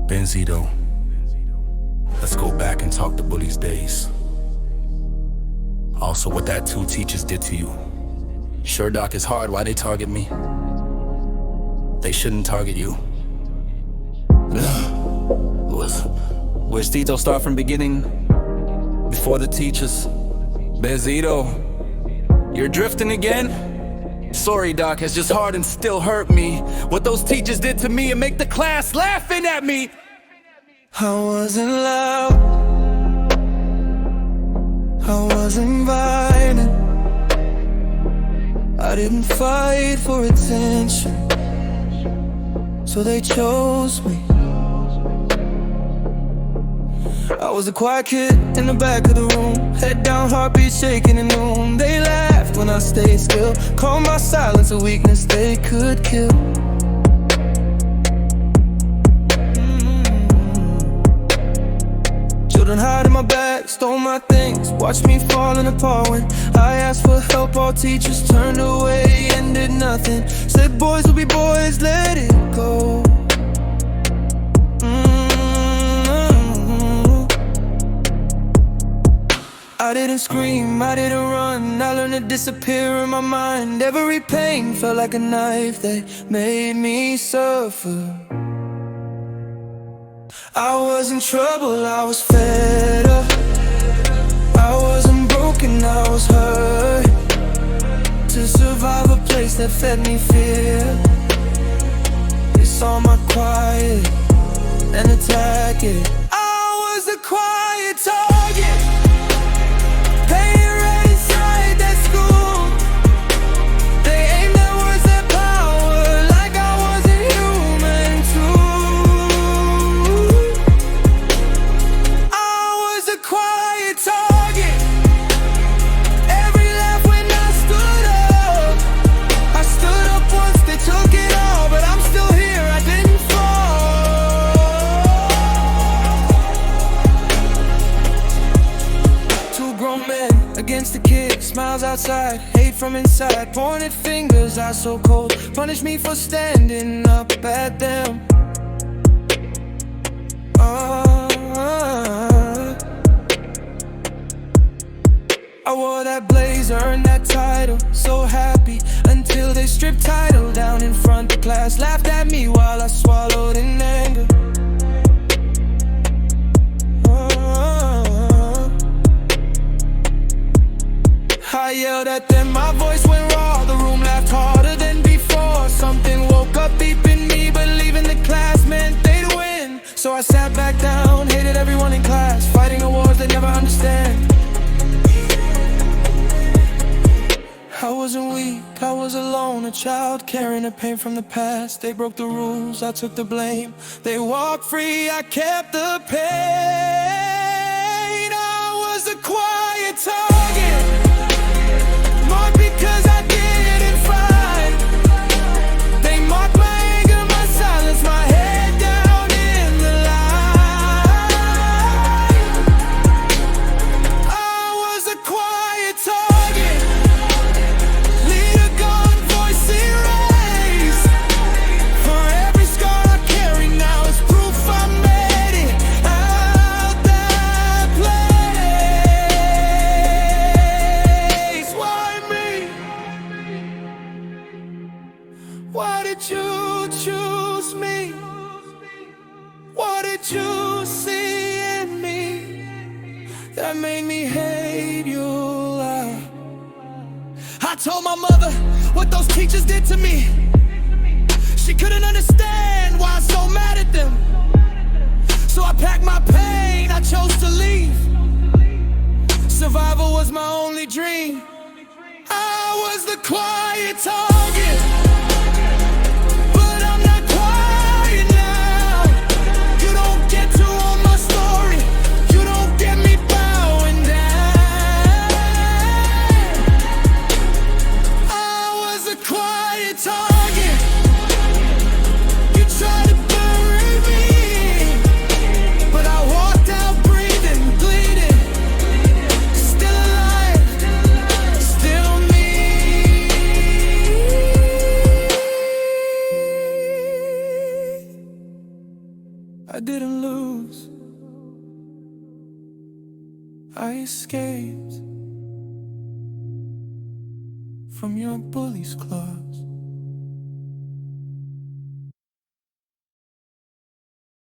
Benzito, let's go back and talk the bullies days. Also, what that two teachers did to you. Sure, Doc, it's hard. Why they target me? They shouldn't target you. Where's Tito start from beginning? Before the teachers. Benzito, you're drifting again? Sorry, Doc, it's just hard and still hurt me. What those teachers did to me and make the class laughing at me. I wasn't loud, I wasn't violent, I didn't fight for attention, so they chose me. I was the quiet kid in the back of the room, head down, heartbeat shaking in noon. They laughed when I stayed still, called my silence a weakness they could kill. Children hide in my bag, stole my things, watched me falling apart. When I asked for help, all teachers turned away and did nothing. Said boys will be boys, let it go. I didn't scream, I didn't run, I learned to disappear in my mind. Every pain felt like a knife, they made me suffer. I was in trouble, I was fed up, I wasn't broken, I was hurt. To survive a place that fed me fear, they saw my quiet and attack it. I was a quiet target, pain right inside that school. They aimed their words at power like I wasn't human too. I was a quiet target, every laugh when I stood up. I stood up once, they took it all, but I'm still here, I didn't fall. Two grown men against the kid, smiles outside, hate from inside, pointed fingers, eyes so cold, punish me for standing up at them. I wore that blazer, earned that title, so happy, until they stripped title down in front of class, laughed at me while I swallowed in anger. I yelled at them, my voice went raw, the room laughed harder than before. Something woke up deep in me, but leaving the class meant they'd win. So I sat back down, hated everyone in class, fighting a wars they never understand. I wasn't weak, I was alone, a child carrying the pain from the past. They broke the rules, I took the blame. They walked free, I kept the pain. I was a quiet target, marked because I didn't fight. They marked my anger, my silence, my head down in the light. I was a quiet target, leader gone, voice erased. For every scar I carry now is proof I made it out that place. Why me? Why did you choose me? What did you see in me that made me hate you? I told my mother what those teachers did to me. She couldn't understand why I was so mad at them. So I packed my pain, I chose to leave. Survival was my only dream. I was the quiet target, but I'm not quiet now. You don't get to own my story, you don't get me bowing down. I was a quiet target, you tried to bury me, but I walked out breathing, bleeding, still alive, still me. I didn't lose. I escaped from your bully's claws.